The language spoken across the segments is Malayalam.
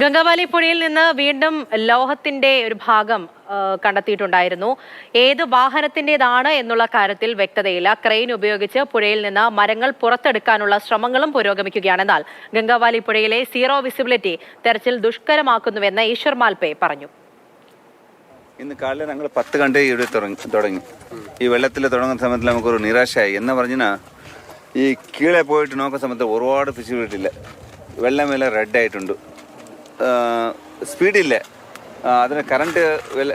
ഗംഗാവാലി പുഴയിൽ നിന്ന് വീണ്ടും ലോഹത്തിന്റെ ഒരു ഭാഗം കണ്ടെത്തിയിട്ടുണ്ടായിരുന്നു. ഏത് വാഹനത്തിന്റേതാണ് എന്നുള്ള കാര്യത്തിൽ വ്യക്തതയില്ല. ക്രെയിൻ ഉപയോഗിച്ച് പുഴയിൽ നിന്ന് മരങ്ങൾ പുറത്തെടുക്കാനുള്ള ശ്രമങ്ങളും പുരോഗമിക്കുകയാണെന്നാൽ ഗംഗാവാലി പുഴയിലെ സീറോ വിസിബിലിറ്റി തെരച്ചിൽ ദുഷ്കരമാക്കുന്നുവെന്ന് ഈശ്വർ മാൽപേ പറഞ്ഞു. ഇന്ന് കാലം ഞങ്ങൾ 10 കണ്ടേ ഇവിടെ തുടങ്ങി. ഈ വെള്ളത്തിൽ തുടങ്ങുന്ന സമയത്ത് നമുക്കൊരു നിരാശയായി. എന്ന് പറഞ്ഞാൽ ഈ കീഴെ പോയിട്ട് നോക്കുന്ന സമയത്ത് ഒരുപാട് വിസിബിലിറ്റി ഇല്ല. വെള്ളമെല്ലാം റെഡ് ആയിട്ടുണ്ട്. സ്പീഡില്ല. അതിന്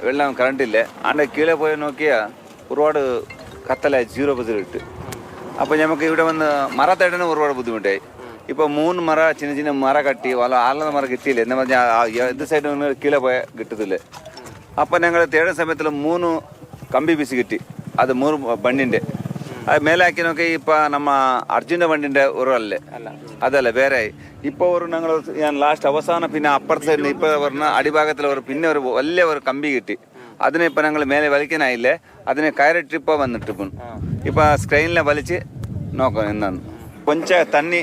വെള്ളം കറണ്ടില്ല. ആണ്ട് കീഴെ പോയി നോക്കിയാൽ ഒരുപാട് കത്തലായി, 0 വിസിബിലിറ്റി. അപ്പോൾ നമുക്ക് ഇവിടെ വന്ന് മര തേടാനും ഒരുപാട് ബുദ്ധിമുട്ടായി. ഇപ്പോൾ 3 മര ചിന്ന മര കട്ടി ആളുന്ന മര കിട്ടിയില്ല. എന്ന് പറഞ്ഞാൽ ഇത് സൈഡ് കീഴെ പോയാൽ കിട്ടത്തില്ല. അപ്പം ഞങ്ങൾ തേടുന്ന സമയത്തിൽ 3 കമ്പി പീസ് കിട്ടി. അത് 3 ബണ്ണിൻ്റെ അത് മേലാക്കി നോക്കി. ഇപ്പം നമ്മ അർജുൻ്റെ വണ്ടിൻ്റെ ഉറവല്ലേ, അതല്ല വേറെ. ഇപ്പോൾ ഞാൻ ലാസ്റ്റ് അവസാനം പിന്നെ അപ്പുറത്തെ സൈഡിൽ ഇപ്പോൾ പറഞ്ഞ അടിഭാഗത്തിൽ പിന്നെ ഒരു വലിയ ഒരു കമ്പി കിട്ടി. അതിനെ ഇപ്പം ഞങ്ങൾ മേലെ വലിക്കാനായില്ലേ, അതിനെ കയറിട്ട് ഇപ്പോൾ വന്നിട്ട് ഇപ്പം സ്ക്രീനിലെ വലിച്ച് നോക്കാം എന്നാണ്. കൊഞ്ച തണ്ണി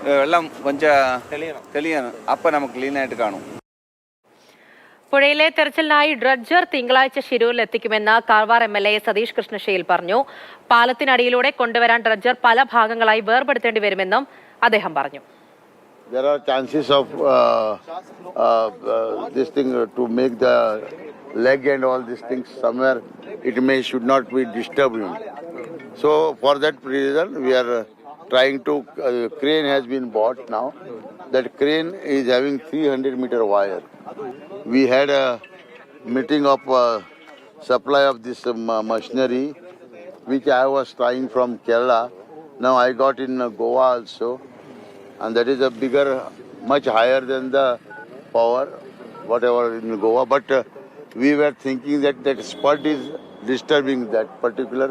വെള്ളം കൊഞ്ച തെളിയണം. അപ്പം നമുക്ക് ക്ലീനായിട്ട് കാണും. പുഴയിലെ തെരച്ചിലിനായി ഡ്രഡ്ജർ തിങ്കളാഴ്ച ശിരൂരിൽ എത്തിക്കുമെന്ന് കാർവാർ MLA സതീഷ് കൃഷ്ണശീൽ പറഞ്ഞു. പാലത്തിനടിയിലൂടെ കൊണ്ടുവരാൻ ഡ്രഡ്ജർ പല ഭാഗങ്ങളായി വേർപെടുത്തേണ്ടി വരുമെന്നും അദ്ദേഹം പറഞ്ഞു. There are chances of this thing to make the leg and all these things somewhere should not be disturbed. So for that reason we are trying to crane has been bought now. That crane is having 300-meter wire. We had a meeting of supply of this machinery which I was trying from Kerala. Now I got in Goa also, and that is a bigger, much higher than the power whatever in Goa. But we were thinking that spot is disturbing that particular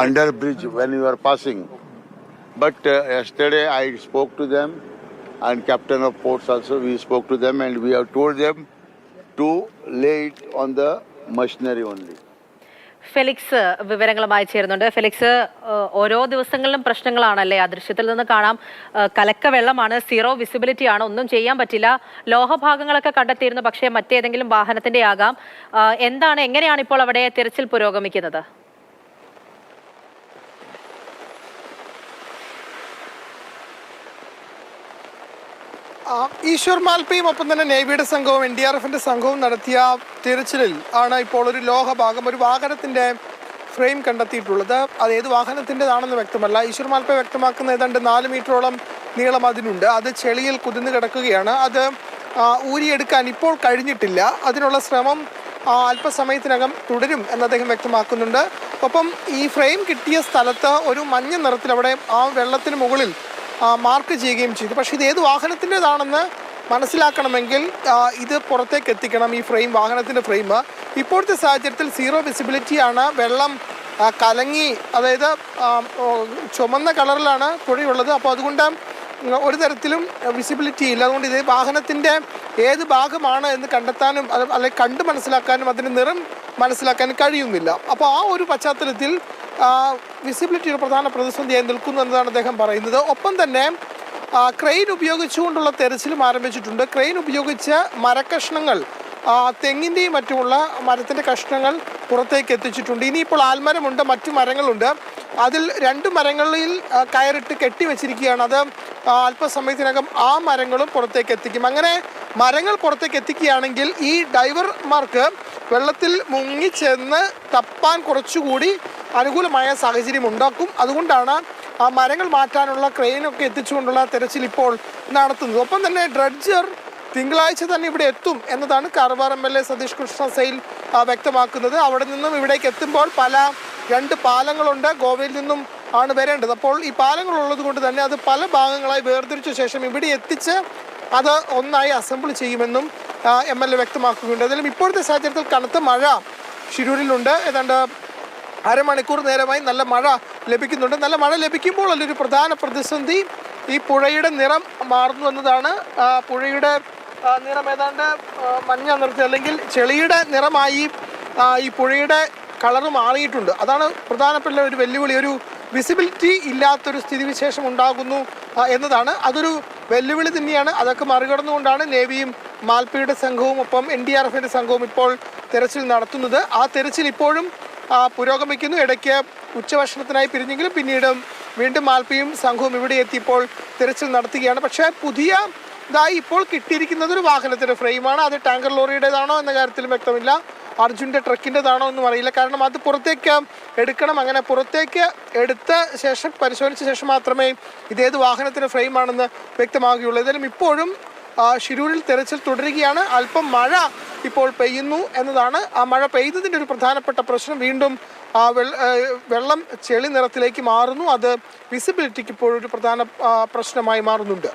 under bridge when we were passing. But yesterday I spoke to them, and captain of ports also, we spoke to them, and we have told them to lay it on the machinery only. Felix വിവരങ്ങളുമായി ചേരുന്നുണ്ട്. ഫെലിക്സ്, ഓരോ ദിവസങ്ങളിലും പ്രശ്നങ്ങളാണല്ലേ? ആ ദൃശ്യത്തിൽ നിന്ന് കാണാം, കലക്ക വെള്ളമാണ്, സീറോ വിസിബിലിറ്റി ആണ്, ഒന്നും ചെയ്യാൻ പറ്റില്ല. ലോഹഭാഗങ്ങളൊക്കെ കണ്ടെത്തിയിരുന്നു, പക്ഷേ മറ്റേതെങ്കിലും വാഹനത്തിന്റെ ആകാം. എങ്ങനെയാണ് ഇപ്പോൾ അവിടെ തിരച്ചിൽ പുരോഗമിക്കുന്നത്? ഈശ്വർ മാൽപ്പയും ഒപ്പം തന്നെ നേവിയുടെ സംഘവും NDRFന്റെ സംഘവും നടത്തിയ തിരച്ചിലിൽ ആണ് ഇപ്പോൾ ഒരു ലോഹഭാഗം, ഒരു വാഹനത്തിന്റെ ഫ്രെയിം കണ്ടെത്തിയിട്ടുള്ളത്. അത് ഏത് വാഹനത്തിൻ്റെതാണെന്ന് വ്യക്തമല്ല. ഈശ്വർ മാൽപ്പ വ്യക്തമാക്കുന്ന ഏതാണ്ട് 4 മീറ്ററോളം നീളം അതിനുണ്ട്. അത് ചെളിയിൽ കുതിർന്ന് കിടക്കുകയാണ്. അത് ഊരിയെടുക്കാൻ ഇപ്പോൾ കഴിഞ്ഞിട്ടില്ല. അതിനുള്ള ശ്രമം അല്പസമയത്തിനകം തുടരും എന്ന് അദ്ദേഹം വ്യക്തമാക്കുന്നുണ്ട്. ഒപ്പം ഈ ഫ്രെയിം കിട്ടിയ സ്ഥലത്ത് ഒരു മഞ്ഞ നിറത്തിൽ അവിടെ ആ വെള്ളത്തിന് മുകളിൽ മാർക്ക് ചെയ്യുകയും ചെയ്തു. പക്ഷേ ഇത് ഏത് വാഹനത്തിൻ്റെതാണെന്ന് മനസ്സിലാക്കണമെങ്കിൽ ഇത് പുറത്തേക്ക് എത്തിക്കണം, ഈ ഫ്രെയിം, വാഹനത്തിൻ്റെ ഫ്രെയിം. ഇപ്പോഴത്തെ സാഹചര്യത്തിൽ സീറോ വിസിബിലിറ്റിയാണ്. വെള്ളം കലങ്ങി, അതായത് ചുമന്ന കളറിലാണ് പുഴയുള്ളത്. അപ്പോൾ അതുകൊണ്ട് ഒരു തരത്തിലും വിസിബിലിറ്റി ഇല്ല. അതുകൊണ്ട് ഇത് വാഹനത്തിൻ്റെ ഏത് ഭാഗമാണ് എന്ന് കണ്ടെത്താനും അല്ലെങ്കിൽ കണ്ട് മനസ്സിലാക്കാനും അതിൻ്റെ നിറം മനസ്സിലാക്കാനും കഴിയുന്നില്ല. അപ്പോൾ ആ ഒരു പശ്ചാത്തലത്തിൽ വിസിബിലിറ്റി ഒരു പ്രധാന പ്രതിസന്ധിയായി നിൽക്കുന്നു എന്നതാണ് അദ്ദേഹം പറയുന്നത്. ഒപ്പം തന്നെ ക്രെയിൻ ഉപയോഗിച്ചുകൊണ്ടുള്ള തെരച്ചിലും ആരംഭിച്ചിട്ടുണ്ട്. ക്രെയിൻ ഉപയോഗിച്ച് മരക്കഷ്ണങ്ങൾ, തെങ്ങിൻ്റെയും മറ്റുമുള്ള മരത്തിൻ്റെ കഷ്ണങ്ങൾ പുറത്തേക്ക് എത്തിച്ചിട്ടുണ്ട്. ഇനിയിപ്പോൾ ആൽമരമുണ്ട്, മറ്റു മരങ്ങളുണ്ട്. അതിൽ 2 മരങ്ങളിൽ കയറിട്ട് കെട്ടിവെച്ചിരിക്കുകയാണ്. അത് അല്പസമയത്തിനകം ആ മരങ്ങളും പുറത്തേക്ക് എത്തിക്കും. അങ്ങനെ മരങ്ങൾ പുറത്തേക്ക് എത്തിക്കുകയാണെങ്കിൽ ഈ ഡൈവർമാർക്ക് വെള്ളത്തിൽ മുങ്ങിച്ചെന്ന് തപ്പാൻ കുറച്ചുകൂടി അനുകൂലമായ സാഹചര്യം ഉണ്ടാക്കും. അതുകൊണ്ടാണ് ആ മരങ്ങൾ മാറ്റാനുള്ള ക്രെയിനൊക്കെ എത്തിച്ചുകൊണ്ടുള്ള തെരച്ചിൽ ഇപ്പോൾ നടത്തുന്നത്. ഒപ്പം തന്നെ ഡ്രഡ്ജർ തിങ്കളാഴ്ച തന്നെ ഇവിടെ എത്തും എന്നതാണ് കാർവാർ MLA സതീഷ് കൃഷ്ണശീൽ വ്യക്തമാക്കുന്നത്. അവിടെ നിന്നും ഇവിടേക്ക് എത്തുമ്പോൾ 2 പാലങ്ങളുണ്ട്, ഗോവയിൽ നിന്നും ആണ് വരേണ്ടത്. അപ്പോൾ ഈ പാലങ്ങളുള്ളത് കൊണ്ട് തന്നെ അത് പല ഭാഗങ്ങളായി വേർതിരിച്ച ശേഷം ഇവിടെ എത്തിച്ച് അത് ഒന്നായി അസംബിൾ ചെയ്യുമെന്നും MLA വ്യക്തമാക്കുകയുണ്ട്. അതിലും ഇപ്പോഴത്തെ സാഹചര്യത്തിൽ കനത്ത മഴ ശിരൂരിലുണ്ട്. ഏതാണ്ട് അരമണിക്കൂർ നേരമായി നല്ല മഴ ലഭിക്കുന്നുണ്ട്. നല്ല മഴ ലഭിക്കുമ്പോൾ അതിലൊരു പ്രധാന പ്രതിസന്ധി ഈ പുഴയുടെ നിറം മാറുന്നു എന്നതാണ്. പുഴയുടെ നിറം ഏതാണ്ട് മഞ്ഞ നിറത്തിൽ അല്ലെങ്കിൽ ചെളിയുടെ നിറമായി ഈ പുഴയുടെ കളറ് മാറിയിട്ടുണ്ട്. അതാണ് പ്രധാനപ്പെട്ട ഒരു വെല്ലുവിളി. ഒരു വിസിബിലിറ്റി ഇല്ലാത്തൊരു സ്ഥിതിവിശേഷം ഉണ്ടാകുന്നു എന്നതാണ്. അതൊരു വെല്ലുവിളി തന്നെയാണ്. അതൊക്കെ മറികടന്നുകൊണ്ടാണ് നേവിയും മാൽപ്പയുടെ സംഘവും ഒപ്പം NDRFന്റെ സംഘവും ഇപ്പോൾ തെരച്ചിൽ നടത്തുന്നത്. ആ തെരച്ചിൽ ഇപ്പോഴും പുരോഗമിക്കുന്നു. ഇടയ്ക്ക് ഉച്ചഭക്ഷണത്തിനായി പിരിഞ്ഞെങ്കിലും പിന്നീട് വീണ്ടും മാൽപ്പയും സംഘവും ഇവിടെ എത്തിയപ്പോൾ തിരച്ചിൽ നടത്തുകയാണ്. പക്ഷേ ഇതായി ഇപ്പോൾ കിട്ടിയിരിക്കുന്നത് ഒരു വാഹനത്തിന്റെ ഫ്രെയിമാണ്. അത് ടാങ്കർ ലോറിയുടേതാണോ എന്ന കാര്യത്തിലും വ്യക്തമില്ല. അർജുൻ്റെ ട്രക്കിൻ്റെതാണോ എന്നും അറിയില്ല. കാരണം അത് പുറത്തേക്ക് എടുക്കണം. അങ്ങനെ പുറത്തേക്ക് എടുത്ത ശേഷം പരിശോധിച്ച ശേഷം മാത്രമേ ഇതേത് വാഹനത്തിൻ്റെ ഫ്രെയിമാണെന്ന് വ്യക്തമാകുകയുള്ളൂ. ഏതായാലും ഇപ്പോഴും ഷിരൂരിൽ തെരച്ചിൽ തുടരുകയാണ്. അല്പം മഴ ഇപ്പോൾ പെയ്യുന്നു എന്നതാണ്. ആ മഴ പെയ്തതിൻ്റെ ഒരു പ്രധാനപ്പെട്ട പ്രശ്നം. വീണ്ടും വെള്ളം ചെളി നിറത്തിലേക്ക് മാറുന്നു. അത് വിസിബിലിറ്റിക്ക് ഇപ്പോഴൊരു പ്രധാന പ്രശ്നമായി മാറുന്നുണ്ട്.